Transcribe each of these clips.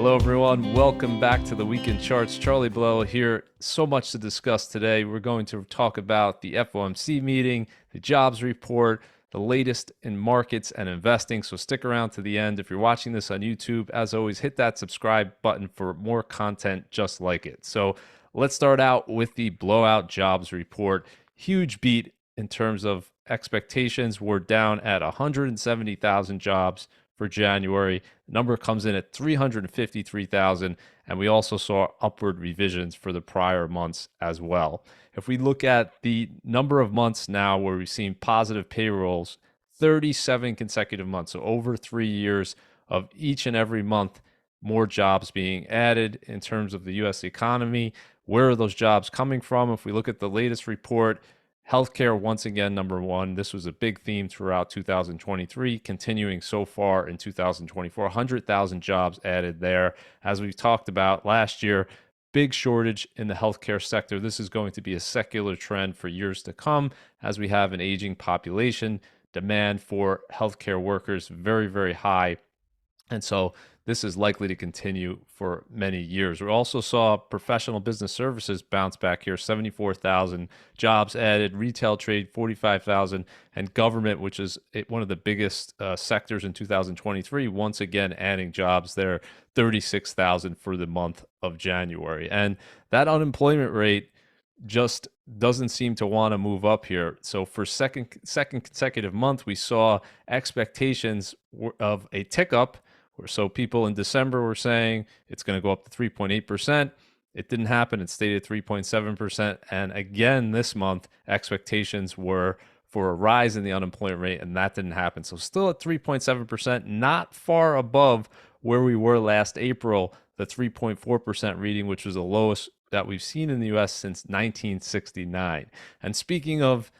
Hello, everyone. Welcome back to the Weekend Charts. Charlie Bilello here. So much to discuss today. We're going to talk about the FOMC meeting, the jobs report, the latest in markets and investing. So stick around to the end. If you're watching this on YouTube, as always, hit that subscribe button for more content just like it. So let's start out with the blowout jobs report. Huge beat in terms of expectations. We're down at 170,000 jobs for January. The number comes in at 353,000, and we also saw upward revisions for the prior months as well. If we look at the number of months now where we've seen positive payrolls, 37 consecutive months, so over 3 years of each and every month, more jobs being added in terms of the U.S. economy. Where are those jobs coming from? If we look at the latest report, healthcare, once again, number one. This was a big theme throughout 2023, continuing so far in 2024. 100,000 jobs added there. As we talked about last year, big shortage in the healthcare sector. This is going to be a secular trend for years to come as we have an aging population. Demand for healthcare workers very, very high. And so this is likely to continue for many years. We also saw professional business services bounce back here, 74,000 jobs added, retail trade, 45,000, and government, which is one of the biggest sectors in 2023, once again adding jobs there, 36,000 for the month of January. And that unemployment rate just doesn't seem to want to move up here. So for second consecutive month, we saw expectations of a tick up. So people in December were saying it's going to go up to 3.8%. It didn't happen. It stayed at 3.7%. And again, this month, expectations were for a rise in the unemployment rate, and that didn't happen. So still at 3.7%, not far above where we were last April, the 3.4% reading, which was the lowest that we've seen in the U.S. since 1969. And speaking of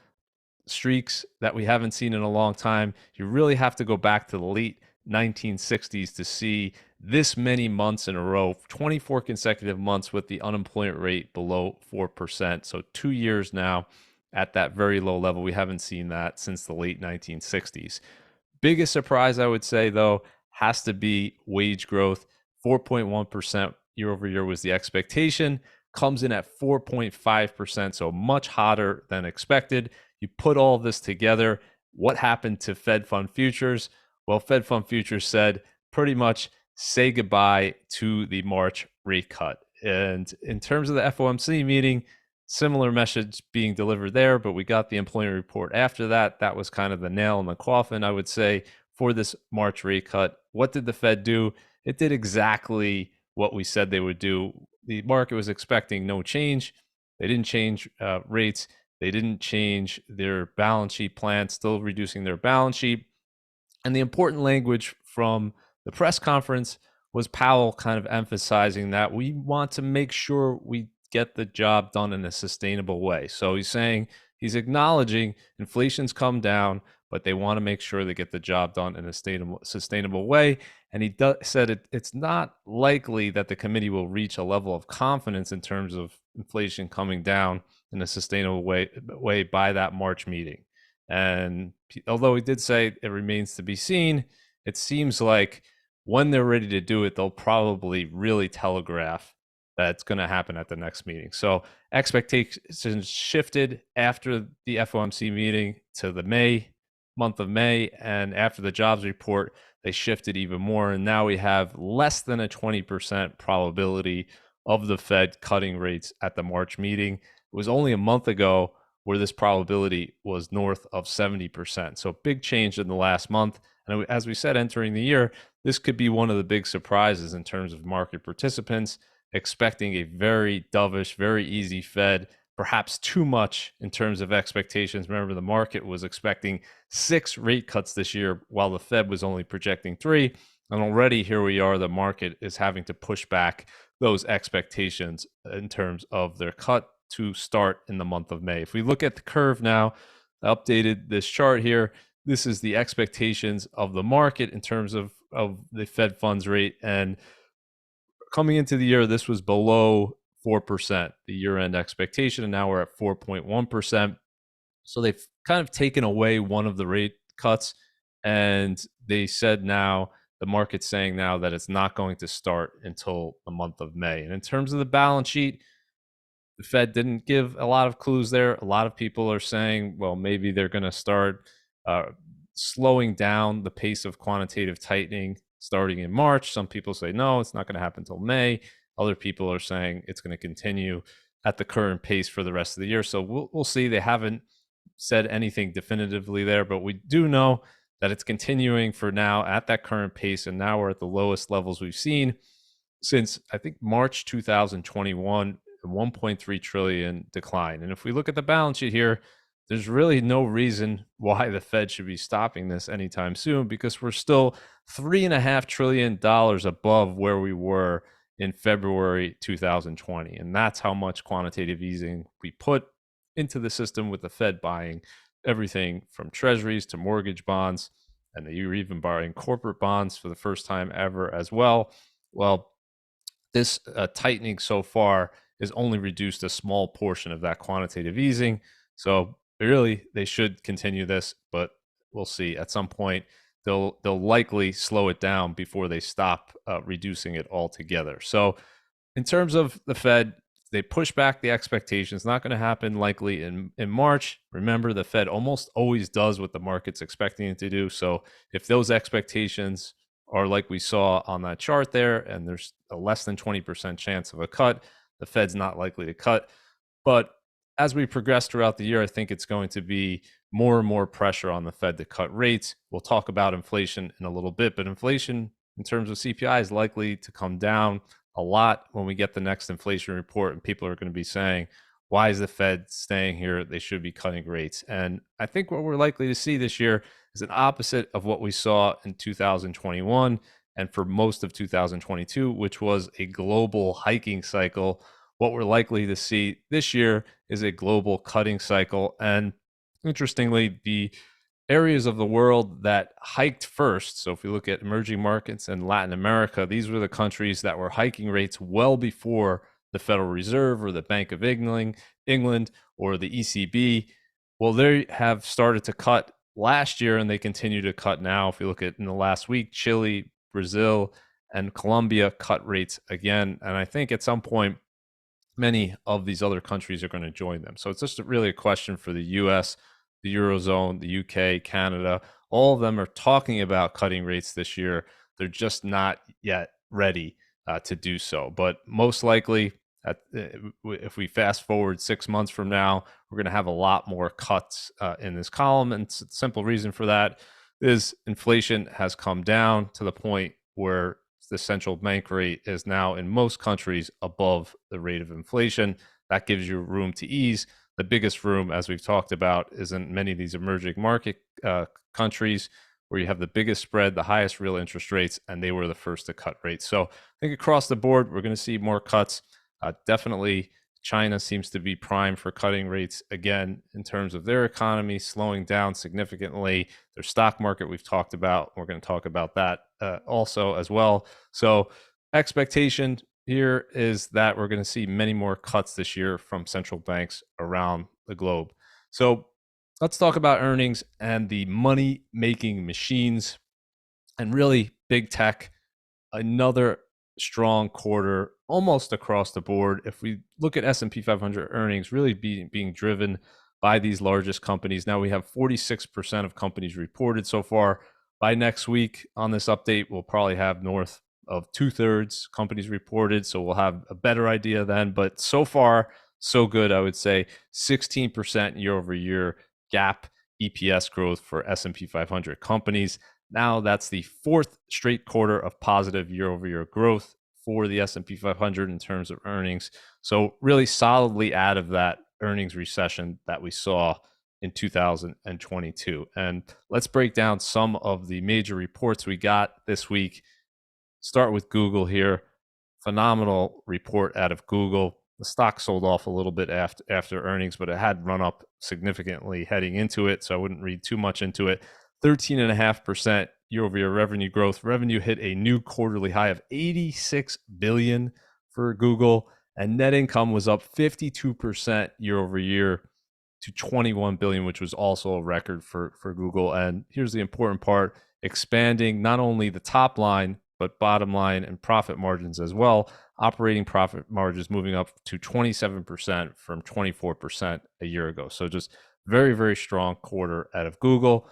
streaks that we haven't seen in a long time, you really have to go back to the late 1960s to see this many months in a row, 24 consecutive months with the unemployment rate below 4%. So 2 years now at that very low level. We haven't seen that since the late 1960s. Biggest surprise, I would say, though, has to be wage growth. 4.1% year over year was the expectation. Comes in at 4.5%, so much hotter than expected. You put all this together, what happened to Fed Fund futures? Well, Fed Fund futures said pretty much say goodbye to the March rate cut. And in terms of the FOMC meeting, similar message being delivered there, but we got the employment report after that. That was kind of the nail in the coffin, I would say, for this March rate cut. What did the Fed do? It did exactly what we said they would do. The market was expecting no change. They didn't change rates. They didn't change their balance sheet plan, still reducing their balance sheet. And the important language from the press conference was Powell kind of emphasizing that we want to make sure we get the job done in a sustainable way. So he's acknowledging inflation's come down, but they want to make sure they get the job done in a sustainable way. And he said it's not likely that the committee will reach a level of confidence in terms of inflation coming down in a sustainable way by that March meeting. And although he did say it remains to be seen, it seems like when they're ready to do it, they'll probably really telegraph that it's going to happen at the next meeting. So expectations shifted after the FOMC meeting to the month of May, and after the jobs report, they shifted even more. And now we have less than a 20% probability of the Fed cutting rates at the March meeting. It was only a month ago where this probability was north of 70%. So big change in the last month. And as we said, entering the year, this could be one of the big surprises in terms of market participants, expecting a very dovish, very easy Fed, perhaps too much in terms of expectations. Remember, the market was expecting 6 rate cuts this year, while the Fed was only projecting 3. And already here we are, the market is having to push back those expectations in terms of their cut to start in the month of May. If we look at the curve now, I updated this chart here. This is the expectations of the market in terms of the Fed funds rate. And coming into the year, this was below 4%, the year-end expectation, and now we're at 4.1%. So they've kind of taken away one of the rate cuts, and they said now the market's saying now that it's not going to start until the month of May. And in terms of the balance sheet, the Fed didn't give a lot of clues there. A lot of people are saying, well, maybe they're going to start uh, slowing down the pace of quantitative tightening starting in March. Some people say, no, it's not going to happen until May. Other people are saying it's going to continue at the current pace for the rest of the year. So we'll see. They haven't said anything definitively there, but we do know that it's continuing for now at that current pace. And now we're at the lowest levels we've seen since I think March 2021, 1.3 trillion decline. And if we look at the balance sheet here, there's really no reason why the Fed should be stopping this anytime soon, because we're still $3.5 trillion above where we were in February 2020. And that's how much quantitative easing we put into the system, with the Fed buying everything from treasuries to mortgage bonds. And you're even borrowing corporate bonds for the first time ever as well. Well, this tightening so far has only reduced a small portion of that quantitative easing. So really, they should continue this, but we'll see. At some point, they'll likely slow it down before they stop reducing it altogether. So in terms of the Fed, they push back the expectations. Not going to happen likely in March. Remember, the Fed almost always does what the market's expecting it to do. So if those expectations are like we saw on that chart there, and there's a less than 20% chance of a cut, the Fed's not likely to cut. But as we progress throughout the year, I think it's going to be more and more pressure on the Fed to cut rates. We'll talk about inflation in a little bit, but inflation in terms of CPI is likely to come down a lot when we get the next inflation report, and people are going to be saying, why is the Fed staying here? They should be cutting rates. And I think what we're likely to see this year is an opposite of what we saw in 2021 and for most of 2022, which was a global hiking cycle. What we're likely to see this year is a global cutting cycle. And interestingly, the areas of the world that hiked first, so if we look at emerging markets and Latin America, these were the countries that were hiking rates well before the Federal Reserve or the Bank of England or the ECB. Well, they have started to cut last year, and they continue to cut now. If you look at in the last week, Chile, Brazil, and Colombia cut rates again. And I think at some point, many of these other countries are going to join them. So it's just really a question for the US, the Eurozone, the UK, Canada. All of them are talking about cutting rates this year. They're just not yet ready to do so. But most likely, if we fast forward 6 months from now, we're going to have a lot more cuts in this column. And the simple reason for that is inflation has come down to the point where the central bank rate is now in most countries above the rate of inflation. That gives you room to ease. The biggest room, as we've talked about, is in many of these emerging market countries where you have the biggest spread, the highest real interest rates, and they were the first to cut rates. So I think across the board, we're going to see more cuts. Definitely, China seems to be primed for cutting rates again in terms of their economy slowing down significantly. Their stock market, we've talked about. We're going to talk about that also as well. So expectation here is that we're going to see many more cuts this year from central banks around the globe. So let's talk about earnings and the money-making machines and really big tech. Another strong quarter almost across the board. If we look at S&P 500 earnings really being driven by these largest companies. Now we have 46% of companies reported so far. By next week on this update, we'll probably have north of 2/3 companies reported. So we'll have a better idea then. But so far, so good, I would say. 16% year over year GAAP EPS growth for S&P 500 companies. Now that's the fourth straight quarter of positive year-over-year growth for the S&P 500 in terms of earnings. So really solidly out of that earnings recession that we saw in 2022. And let's break down some of the major reports we got this week. Start with Google here. Phenomenal report out of Google. The stock sold off a little bit after earnings, but it had run up significantly heading into it, so I wouldn't read too much into it. 13.5% year-over-year revenue growth. Revenue hit a new quarterly high of $86 billion for Google, and net income was up 52% year-over-year to $21 billion, which was also a record for Google. And here's the important part. expanding not only the top line, but bottom line and profit margins as well. Operating profit margins moving up to 27% from 24% a year ago. So just very, very strong quarter out of Google.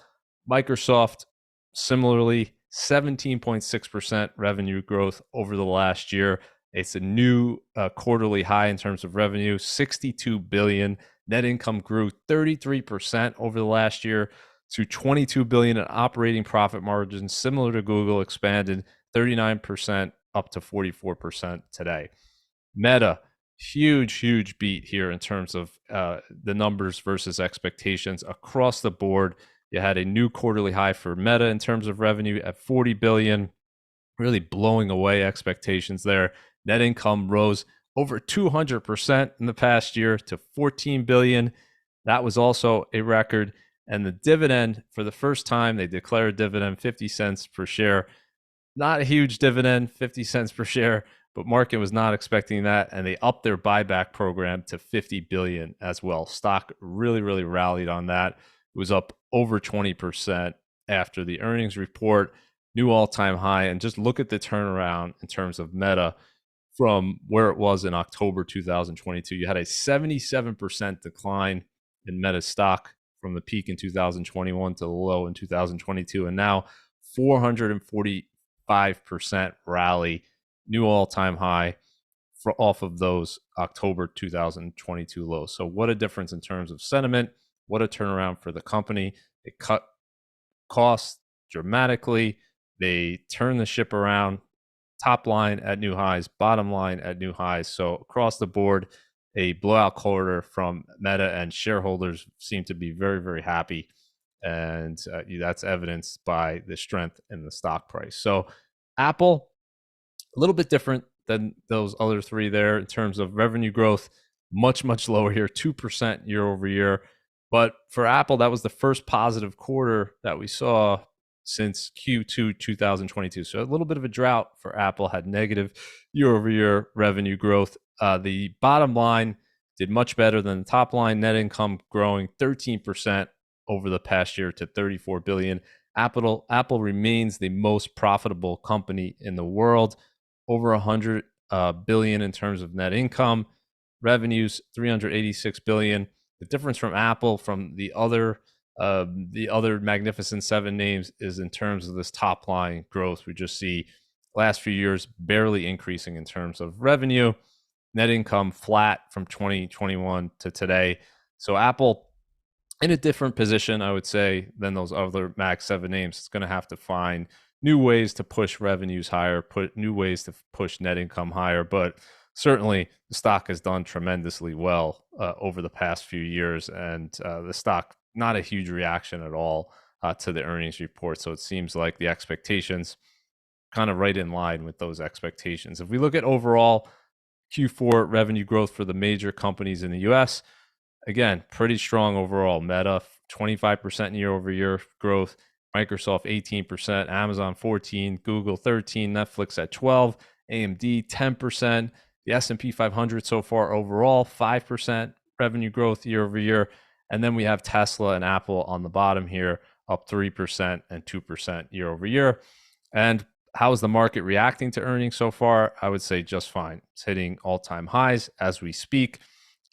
Microsoft, similarly, 17.6% revenue growth over the last year. It's a new quarterly high in terms of revenue, 62 billion. Net income grew 33% over the last year to 22 billion, in operating profit margins similar to Google expanded 39% up to 44% today. Meta, huge beat here in terms of the numbers versus expectations across the board. You had a new quarterly high for Meta in terms of revenue at 40 billion, really blowing away expectations there. Net income rose over 200% in the past year to 14 billion. That was also a record. And the dividend, for the first time, they declared a dividend 50 cents per share. Not a huge dividend, 50 cents per share, but market was not expecting that, and they upped their buyback program to 50 billion as well. Stock really rallied on that. It was up over 20% after the earnings report, new all-time high. And just look at the turnaround in terms of Meta from where it was in October 2022. You had a 77% decline in Meta stock from the peak in 2021 to the low in 2022, and now 445% rally, new all-time high off of those October 2022 lows. So what a difference in terms of sentiment. What a turnaround for the company. They cut costs dramatically. They turned the ship around. Top line at new highs, bottom line at new highs. So across the board, a blowout quarter from Meta, and shareholders seem to be very happy. And that's evidenced by the strength in the stock price. So Apple, a little bit different than those other three there in terms of revenue growth, much lower here, 2% year over year. But for Apple, that was the first positive quarter that we saw since Q2 2022. So a little bit of a drought for Apple, had negative year over year revenue growth. The bottom line did much better than the top line, net income growing 13% over the past year to 34 billion. Apple remains the most profitable company in the world, over 100 billion in terms of net income, revenues 386 billion. The difference from Apple from the other Magnificent Seven names is in terms of this top line growth. We just see last few years barely increasing in terms of revenue, net income flat from 2021 to today. So Apple in a different position, I would say, than those other Mag 7 names. It's going to have to find new ways to push revenues higher, put new ways to push net income higher. But certainly the stock has done tremendously well over the past few years, and the stock, not a huge reaction at all to the earnings report. So it seems like the expectations kind of right in line with those expectations. If we look at overall Q4 revenue growth for the major companies in the US, again, pretty strong overall. Meta, 25% year over year growth. Microsoft, 18%. Amazon, 14%. Google, 13%. Netflix at 12%. AMD, 10%. The S&P 500 so far overall, 5% revenue growth year over year. And then we have Tesla and Apple on the bottom here, up 3% and 2% year over year. And how is the market reacting to earnings so far? I would say just fine. It's hitting all-time highs as we speak.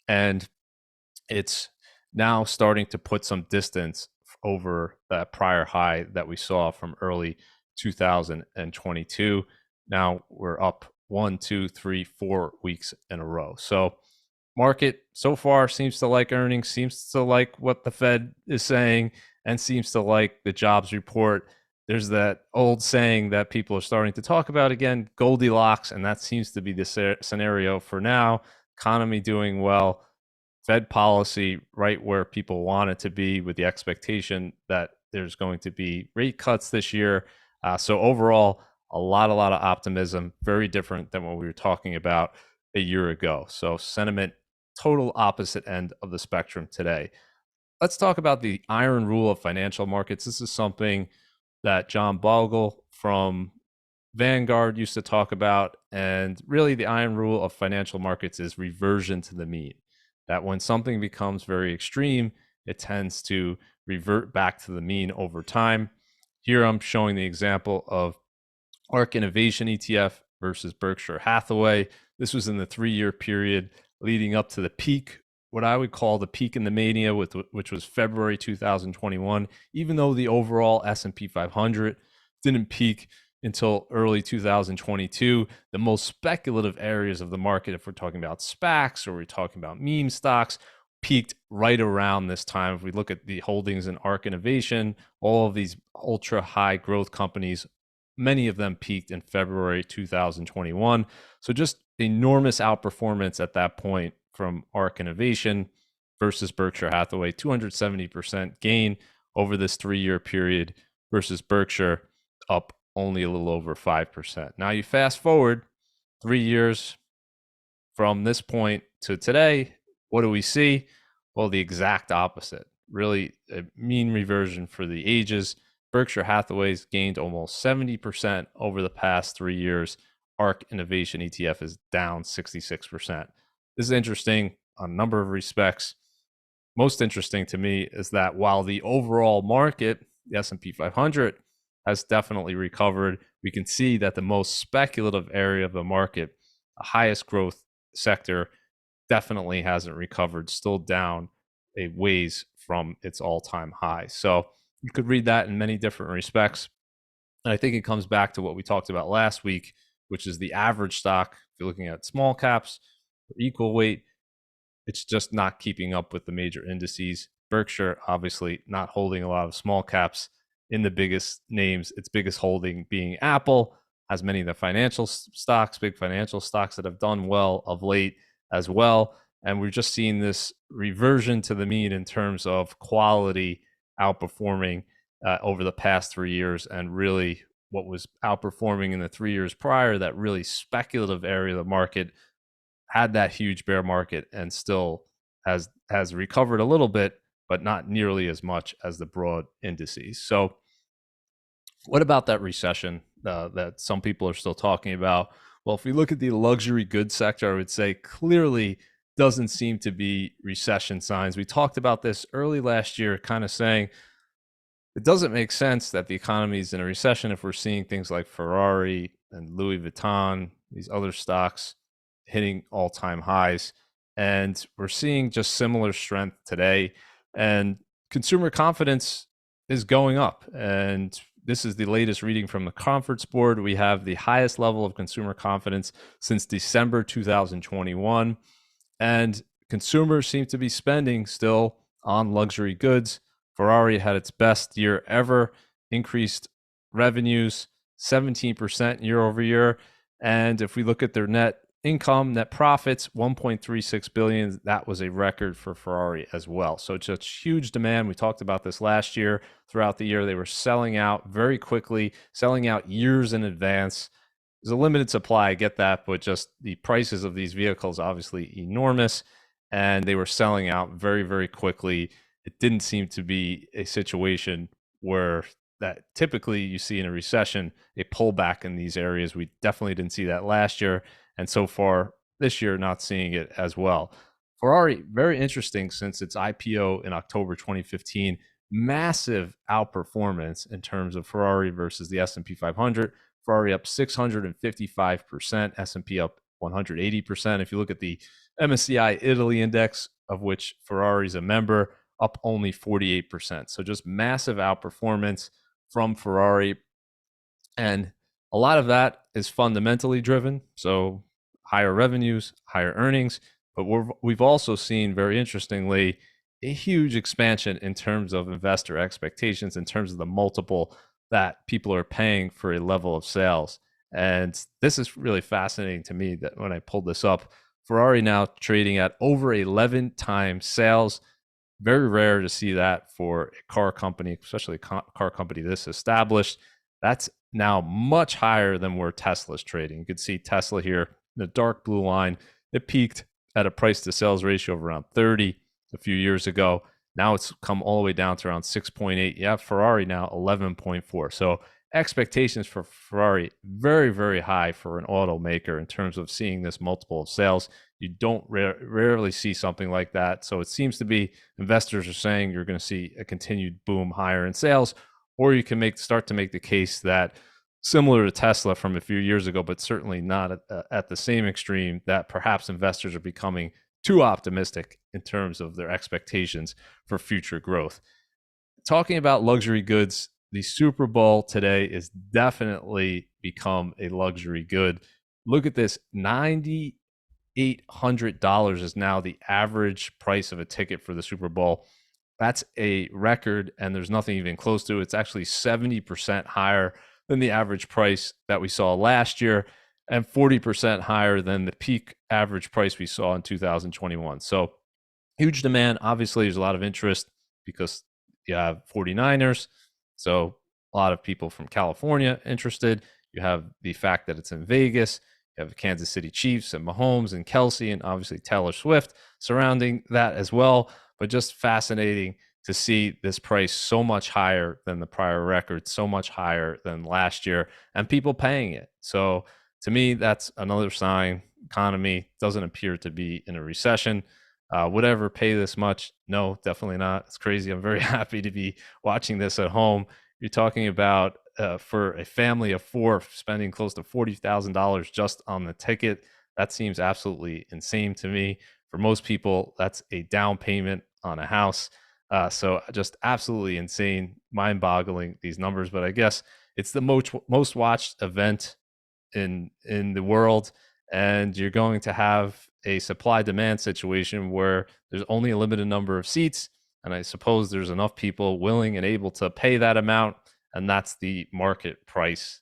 And it's now starting to put some distance over that prior high that we saw from early 2022. Now we're up 1, 2, 3, 4 weeks in a row. So market so far seems to like earnings, seems to like what the Fed is saying, and seems to like the jobs report. There's that old saying that people are starting to talk about again, Goldilocks, and that seems to be the scenario for now. Economy doing well, Fed policy right where people want it to be, with the expectation that there's going to be rate cuts this year. So overall, a lot of optimism, very different than what we were talking about a year ago. So sentiment, total opposite end of the spectrum today. Let's talk about the iron rule of financial markets. This is something that John Bogle from Vanguard used to talk about. And really the iron rule of financial markets is reversion to the mean. That when something becomes very extreme, it tends to revert back to the mean over time. Here I'm showing the example of ARK Innovation ETF versus Berkshire Hathaway. This was in the 3-year period leading up to the peak, what I would call the peak in the mania, which was February 2021. Even though the overall S&P 500 didn't peak until early 2022, the most speculative areas of the market, if we're talking about SPACs or we're talking about meme stocks, peaked right around this time. If we look at the holdings in ARK Innovation, all of these ultra high growth companies, many of them peaked in February 2021. So just enormous outperformance at that point from ARK Innovation versus Berkshire Hathaway, 270% gain over this 3-year period versus Berkshire, up only a little over 5%. Now you fast forward 3 years from this point to today, what do we see? Well, the exact opposite. Really a mean reversion for the ages. Berkshire Hathaway's gained almost 70% over the past 3 years. ARK Innovation ETF is down 66%. This is interesting on a number of respects. Most interesting to me is that while the overall market, the S&P 500, has definitely recovered, we can see that the most speculative area of the market, the highest growth sector, definitely hasn't recovered, still down a ways from its all-time high. So you could read that in many different respects. And I think it comes back to what we talked about last week, which is the average stock. If you're looking at small caps or equal weight, it's just not keeping up with the major indices. Berkshire, obviously, not holding a lot of small caps in the biggest names. Its biggest holding being Apple, has many of the financial stocks, big financial stocks that have done well of late as well. And we're just seeing this reversion to the mean in terms of quality outperforming over the past 3 years, and really what was outperforming in the 3 years prior, that really speculative area of the market, had that huge bear market and still has recovered a little bit, but not nearly as much as the broad indices. So what about that recession that some people are still talking about? Well, if we look at the luxury goods sector, I would say clearly doesn't seem to be recession signs. We talked about this early last year, kind of saying it doesn't make sense that the economy is in a recession if we're seeing things like Ferrari and Louis Vuitton, these other stocks hitting all-time highs. And we're seeing just similar strength today. And consumer confidence is going up. And this is the latest reading from the Conference Board. We have the highest level of consumer confidence since December 2021. And consumers seem to be spending still on luxury goods. Ferrari had its best year ever, increased revenues 17% year over year. And if we look at their net income, net profits, 1.36 billion, that was a record for Ferrari as well. So just huge demand. We talked about this last year. Throughout the year, they were selling out very quickly, selling out years in advance. There's a limited supply, I get that, but just the prices of these vehicles obviously enormous, and they were selling out very, very quickly. It didn't seem to be a situation where that typically you see in a recession, a pullback in these areas. We definitely didn't see that last year, and so far this year, not seeing it as well. Ferrari, very interesting since its IPO in October 2015, massive outperformance in terms of Ferrari versus the S&P 500. Ferrari up 655%, S&P up 180%. If you look at the MSCI Italy index, of which Ferrari is a member, up only 48%. So just massive outperformance from Ferrari. And a lot of that is fundamentally driven. So higher revenues, higher earnings. But we've also seen, very interestingly, a huge expansion in terms of investor expectations, in terms of the multiple that people are paying for a level of sales. And this is really fascinating to me that when I pulled this up, Ferrari now trading at over 11 times sales. Very rare to see that for a car company, especially a car company this established. That's now much higher than where Tesla's trading. You can see Tesla here, the dark blue line. It peaked at a price to sales ratio of around 30 a few years ago. Now it's come all the way down to around 6.8. Yeah, Ferrari now 11.4. So expectations for Ferrari very, very high for an automaker in terms of seeing this multiple of sales. You don't rarely see something like that. So it seems to be investors are saying you're going to see a continued boom higher in sales, or you can start to make the case that, similar to Tesla from a few years ago, but certainly not at the same extreme, that perhaps investors are becoming too optimistic in terms of their expectations for future growth. Talking about luxury goods, the Super Bowl today is definitely become a luxury good. Look at this, $9,800 is now the average price of a ticket for the Super Bowl. That's a record, and there's nothing even close to it. It's actually 70% higher than the average price that we saw last year, and 40% higher than the peak average price we saw in 2021. So huge demand. Obviously, there's a lot of interest because you have 49ers. So a lot of people from California interested. You have the fact that it's in Vegas. You have the Kansas City Chiefs and Mahomes and Kelsey and obviously Taylor Swift surrounding that as well. But just fascinating to see this price so much higher than the prior record, so much higher than last year, and people paying it. So to me, that's another sign. Economy doesn't appear to be in a recession. Would I ever pay this much? No, definitely not. It's crazy. I'm very happy to be watching this at home. You're talking about for a family of four spending close to $40,000 just on the ticket. That seems absolutely insane to me. For most people, that's a down payment on a house. So just absolutely insane, mind-boggling, these numbers. But I guess it's the most watched event in the world, and you're going to have a supply demand situation where there's only a limited number of seats, and I suppose there's enough people willing and able to pay that amount, and that's the market price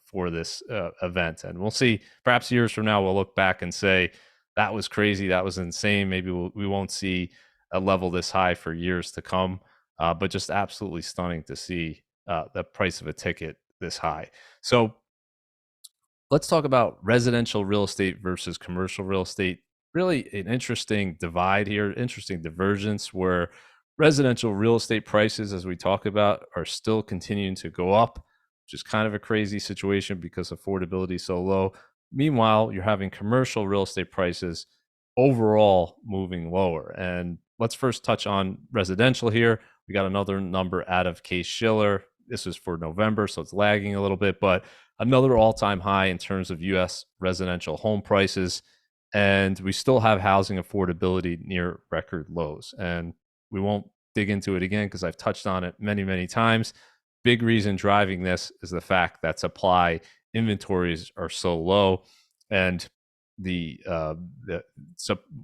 for this event. And we'll see, perhaps years from now we'll look back and say that was crazy, that was insane. Maybe we won't see a level this high for years to come, but just absolutely stunning to see the price of a ticket this high. So let's talk about residential real estate versus commercial real estate. Really an interesting divide here, interesting divergence where residential real estate prices, as we talk about, are still continuing to go up, which is kind of a crazy situation because affordability is so low. Meanwhile, you're having commercial real estate prices overall moving lower. And let's first touch on residential here. We got another number out of Case-Shiller. This is for November, so it's lagging a little bit, but another all-time high in terms of U.S. residential home prices. And we still have housing affordability near record lows. And we won't dig into it again because I've touched on it many, many times. Big reason driving this is the fact that supply inventories are so low. And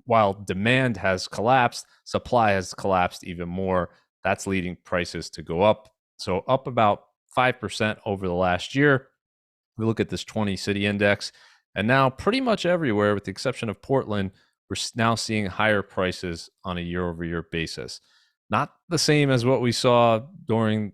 while demand has collapsed, supply has collapsed even more. That's leading prices to go up. So up about 5% over the last year. We look at this 20 city index, and now pretty much everywhere, with the exception of Portland, we're now seeing higher prices on a year-over-year basis. Not the same as what we saw during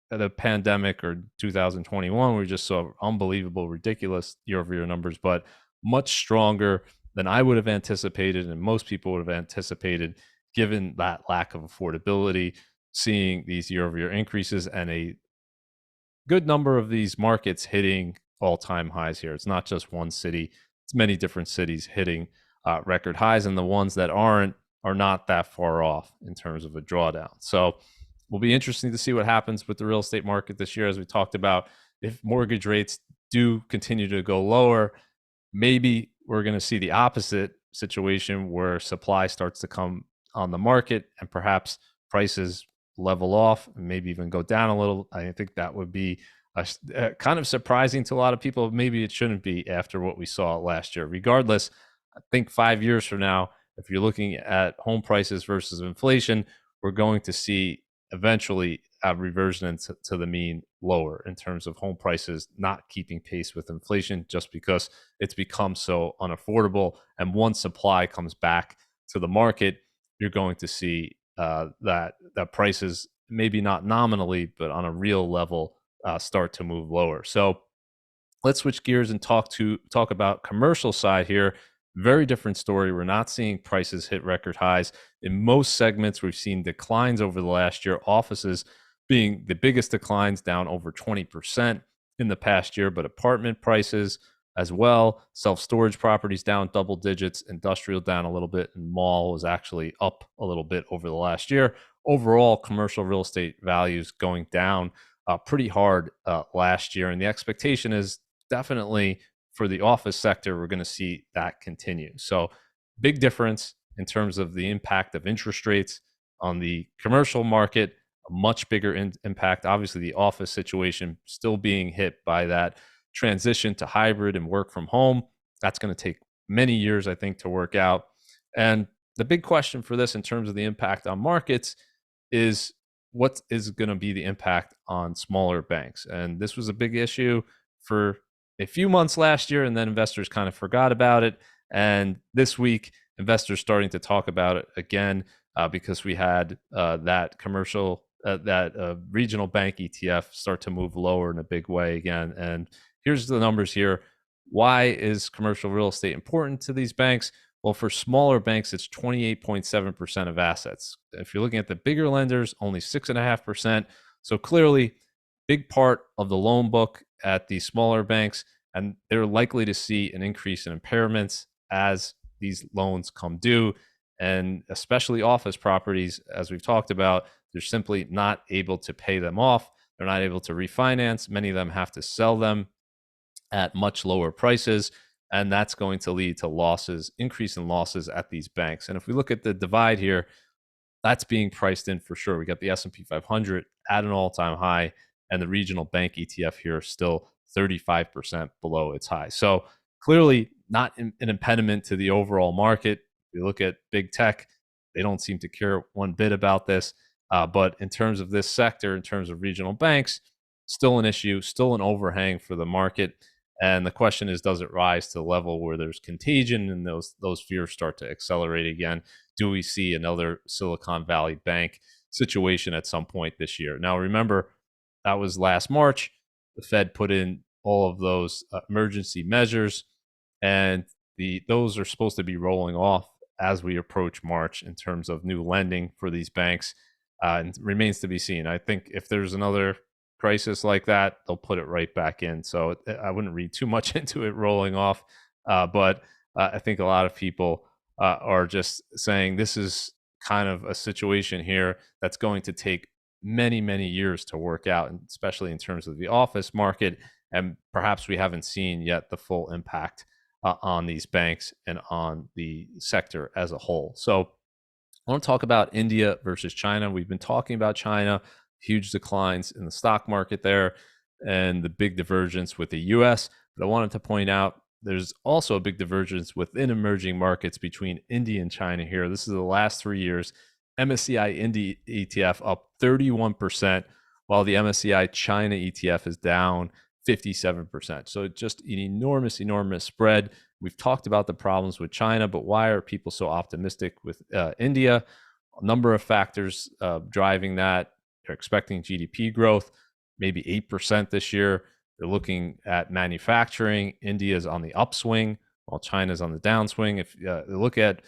the pandemic or 2021. We just saw unbelievable, ridiculous year-over-year numbers, but much stronger than I would have anticipated and most people would have anticipated, given that lack of affordability, seeing these year-over-year increases and a good number of these markets hitting all-time highs here. It's not just one city. It's many different cities hitting record highs, and the ones that aren't are not that far off in terms of a drawdown. So will be interesting to see what happens with the real estate market this year. As we talked about, if mortgage rates do continue to go lower, maybe we're going to see the opposite situation where supply starts to come on the market and perhaps prices level off and maybe even go down a little. I think that would be kind of surprising to a lot of people. Maybe it shouldn't be after what we saw last year. Regardless, I think 5 years from now, if you're looking at home prices versus inflation, we're going to see eventually a reversion to the mean lower in terms of home prices not keeping pace with inflation, just because it's become so unaffordable. And once supply comes back to the market, you're going to see that prices, maybe not nominally, but on a real level, start to move lower. So let's switch gears and talk about commercial side here. Very different story. We're not seeing prices hit record highs. In most segments, we've seen declines over the last year. Offices being the biggest declines, down over 20% in the past year, but apartment prices as well. Self-storage properties down double digits, industrial down a little bit, and mall was actually up a little bit over the last year. Overall, commercial real estate values going down pretty hard last year. And the expectation is definitely for the office sector, we're going to see that continue. So, big difference in terms of the impact of interest rates on the commercial market, a much bigger impact. Obviously, the office situation still being hit by that transition to hybrid and work from home. That's going to take many years, I think, to work out. And the big question for this in terms of the impact on markets is what is going to be the impact on smaller banks. And this was a big issue for a few months last year, and then investors kind of forgot about it. And this week, investors starting to talk about it again because we had that regional bank ETF start to move lower in a big way again. And here's the numbers here. Why is commercial real estate important to these banks? Well, for smaller banks, it's 28.7% of assets. If you're looking at the bigger lenders, only 6.5%. So clearly, big part of the loan book at the smaller banks, and they're likely to see an increase in impairments as these loans come due. And especially office properties, as we've talked about, they're simply not able to pay them off. They're not able to refinance. Many of them have to sell them at much lower prices, and that's going to lead to losses, increase in losses at these banks. And if we look at the divide here, that's being priced in for sure. We got the S&P 500 at an all-time high, and the regional bank ETF here still 35% below its high. So clearly not an impediment to the overall market. We look at big tech, they don't seem to care one bit about this. But in terms of this sector, in terms of regional banks, still an issue, still an overhang for the market. And the question is, does it rise to the level where there's contagion and those fears start to accelerate again? Do we see another Silicon Valley Bank situation at some point this year? Now, remember, that was last March. The Fed put in all of those emergency measures, and those are supposed to be rolling off as we approach March in terms of new lending for these banks. And remains to be seen. I think if there's another crisis like that, they'll put it right back in. So I wouldn't read too much into it rolling off. But I think a lot of people are just saying this is kind of a situation here that's going to take many, many years to work out, and especially in terms of the office market. And perhaps we haven't seen yet the full impact on these banks and on the sector as a whole. So I want to talk about India versus China. We've been talking about China, huge declines in the stock market there, and the big divergence with the US. But I wanted to point out there's also a big divergence within emerging markets between India and China here. This is the last 3 years. MSCI India ETF up 31%, while the MSCI China ETF is down 57%. So just an enormous, enormous spread. We've talked about the problems with China, but why are people so optimistic with India? A number of factors driving that. They're expecting GDP growth, maybe 8% this year. They're looking at manufacturing. India is on the upswing, while China is on the downswing. If you look at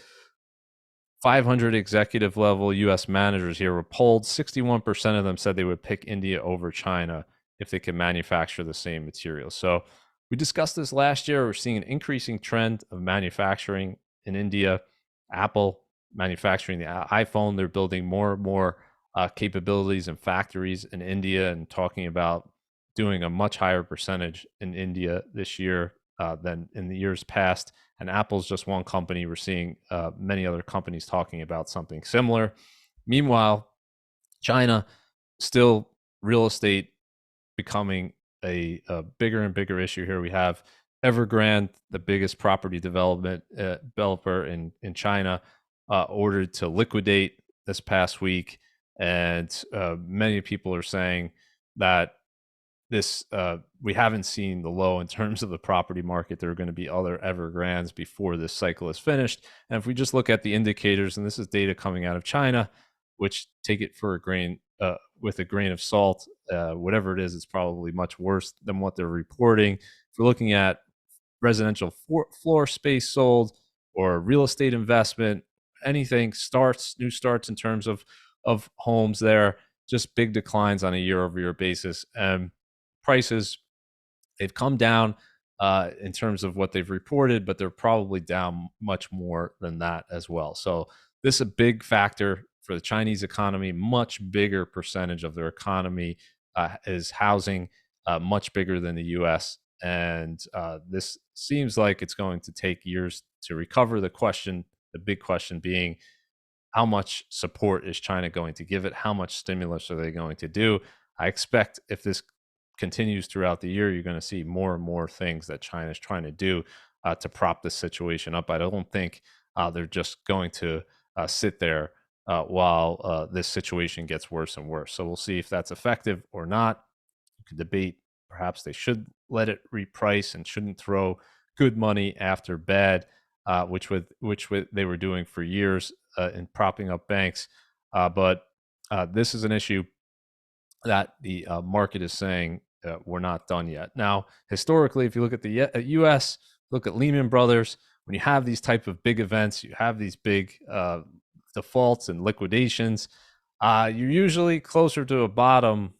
500 executive level U.S. managers here were polled, 61% of them said they would pick India over China if they could manufacture the same materials. So we discussed this last year. We're seeing an increasing trend of manufacturing in India. Apple manufacturing the iPhone. They're building more and more capabilities and factories in India, and talking about doing a much higher percentage in India this year than in the years past. And Apple's just one company. We're seeing many other companies talking about something similar. Meanwhile, China, still real estate becoming a bigger and bigger issue here. We have Evergrande, the biggest property development developer in China, ordered to liquidate this past week. And many people are saying that this we haven't seen the low in terms of the property market. There are going to be other Evergrandes before this cycle is finished. And if we just look at the indicators, and this is data coming out of China, which take it for a grain with a grain of salt, whatever it is, it's probably much worse than what they're reporting. If we're looking at residential floor space sold or real estate investment, anything new starts in terms of homes there, just big declines on a year-over-year basis. And prices, they've come down in terms of what they've reported, but they're probably down much more than that as well. So this is a big factor for the Chinese economy, much bigger percentage of their economy is housing, much bigger than the U.S. And this seems like it's going to take years to recover. The big question being, how much support is China going to give it? How much stimulus are they going to do? I expect if this continues throughout the year, you're going to see more and more things that China is trying to do to prop this situation up. I don't think they're just going to sit there while this situation gets worse and worse. So we'll see if that's effective or not. You could debate perhaps they should let it reprice and shouldn't throw good money after bad, which they were doing for years in propping up banks. But this is an issue that the market is saying we're not done yet. Now, historically, if you look at the U.S., look at Lehman Brothers, when you have these type of big events, you have these big defaults and liquidations, you're usually closer to a bottom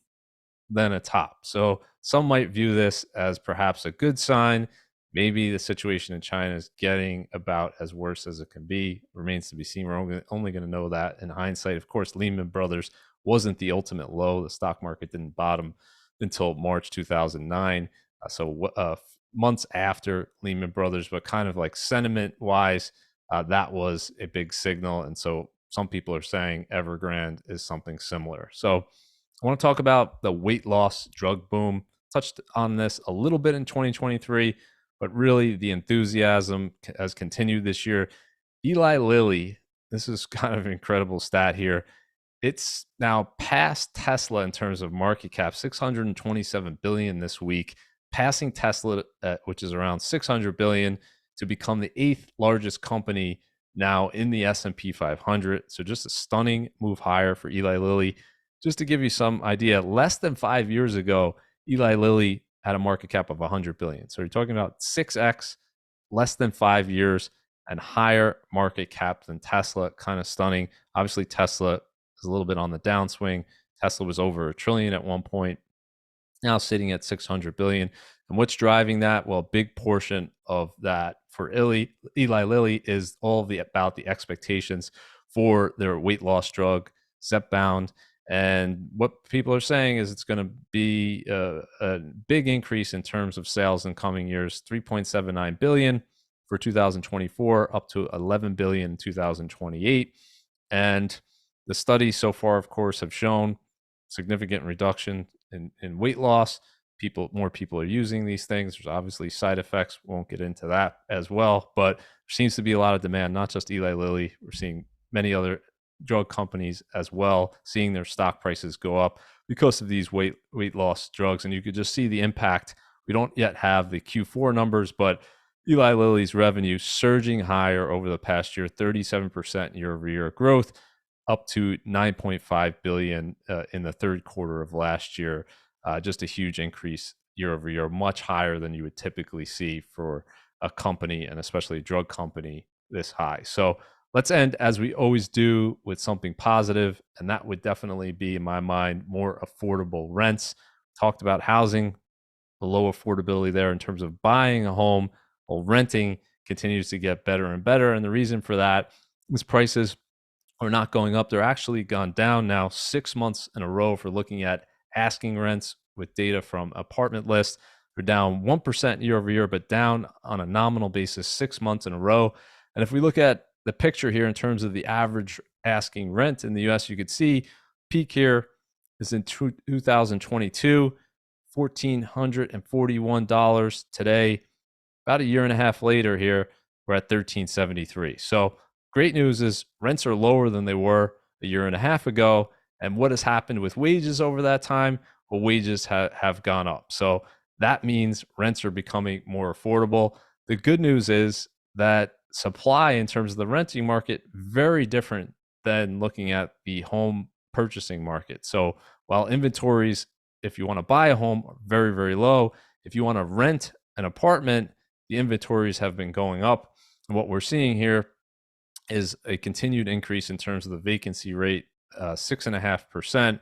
than a top. So some might view this as perhaps a good sign. Maybe the situation in China is getting about as worse as it can be. Remains to be seen. We're only going to know that in hindsight. Of course, Lehman Brothers wasn't the ultimate low. The stock market didn't bottom until March 2009. So months after Lehman Brothers, but kind of like sentiment wise, that was a big signal. And so some people are saying Evergrande is something similar. So I want to talk about the weight loss drug boom. Touched on this a little bit in 2023, but really the enthusiasm has continued this year. Eli Lilly, this is kind of an incredible stat here. It's now past Tesla in terms of market cap, 627 billion this week, passing Tesla, which is around 600 billion, to become the 8th largest company now in the S&P 500. So just a stunning move higher for Eli Lilly. Just to give you some idea, less than 5 years ago, Eli Lilly had a market cap of 100 billion. So you're talking about 6x, less than 5 years, and higher market cap than Tesla. Kind of stunning. Obviously, Tesla is a little bit on the downswing. Tesla was over $1 trillion at one point, now sitting at 600 billion. And what's driving that? Well, a big portion of that for Eli Lilly is all about the expectations for their weight loss drug, Zepbound. And what people are saying is it's going to be a big increase in terms of sales in coming years, 3.79 billion for 2024, up to 11 billion in 2028. And the studies so far, of course, have shown significant reduction in weight loss. More people are using these things. There's obviously side effects. Won't get into that as well, but there seems to be a lot of demand, not just Eli Lilly. We're seeing many other drug companies as well, seeing their stock prices go up because of these weight loss drugs. And you could just see the impact. We don't yet have the Q4 numbers, but Eli Lilly's revenue surging higher over the past year, 37% year over year growth, up to 9.5 billion in the third quarter of last year. Just a huge increase year over year, much higher than you would typically see for a company, and especially a drug company, this high. So let's end, as we always do, with something positive, and that would definitely be, in my mind, more affordable rents. Talked about housing, the low affordability there in terms of buying a home, while renting continues to get better and better. And the reason for that is prices are not going up. They're actually gone down now 6 months in a row. If we're looking at asking rents with data from Apartment List, they're down 1% year over year, but down on a nominal basis 6 months in a row. And if we look at the picture here in terms of the average asking rent in the US, you could see peak here is in 2022, $1,441 today. About a year and a half later here, we're at $1,373. So great news is rents are lower than they were a year and a half ago. And what has happened with wages over that time? Well, wages have gone up. So that means rents are becoming more affordable. The good news is that supply in terms of the renting market, very different than looking at the home purchasing market. So while inventories, if you want to buy a home, are very, very low, if you want to rent an apartment, the inventories have been going up. And what we're seeing here is a continued increase in terms of the vacancy rate, 6.5%.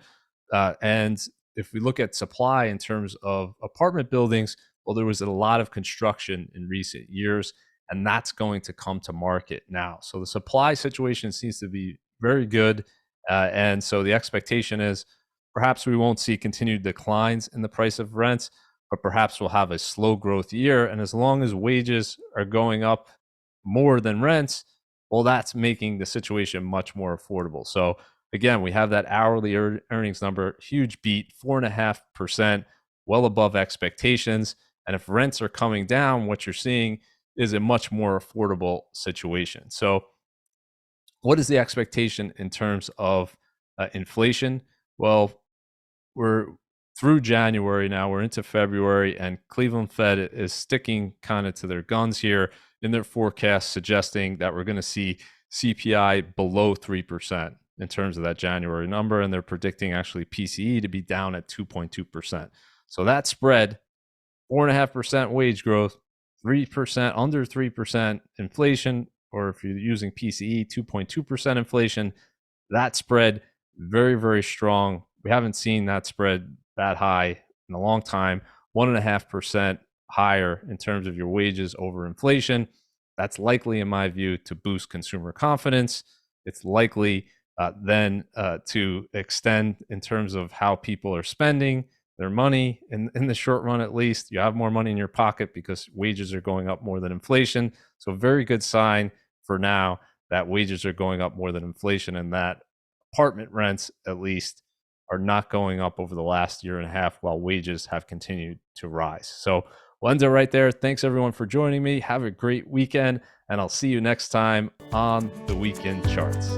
And if we look at supply in terms of apartment buildings, well, there was a lot of construction in recent years, and that's going to come to market now. So the supply situation seems to be very good. And so the expectation is perhaps we won't see continued declines in the price of rents, but perhaps we'll have a slow growth year. And as long as wages are going up more than rents, well, that's making the situation much more affordable. So again, we have that hourly earnings number, huge beat, 4.5%, well above expectations. And if rents are coming down, what you're seeing is a much more affordable situation. So what is the expectation in terms of inflation? Well, we're through January now, we're into February, and Cleveland Fed is sticking kind of to their guns here in their forecast, suggesting that we're going to see CPI below 3% in terms of that January number. And they're predicting actually PCE to be down at 2.2%. So that spread, 4.5% wage growth, 3%, under 3% inflation, or if you're using PCE, 2.2% inflation, that spread, very, very strong. We haven't seen that spread that high in a long time. 1.5% higher in terms of your wages over inflation. That's likely, in my view, to boost consumer confidence. It's likely then to extend in terms of how people are spending their money in the short run. At least you have more money in your pocket because wages are going up more than inflation. So a very good sign for now that wages are going up more than inflation, and that apartment rents, at least, are not going up over the last year and a half while wages have continued to rise. So we'll end it right there. Thanks everyone for joining me. Have a great weekend, and I'll see you next time on the Weekend Charts.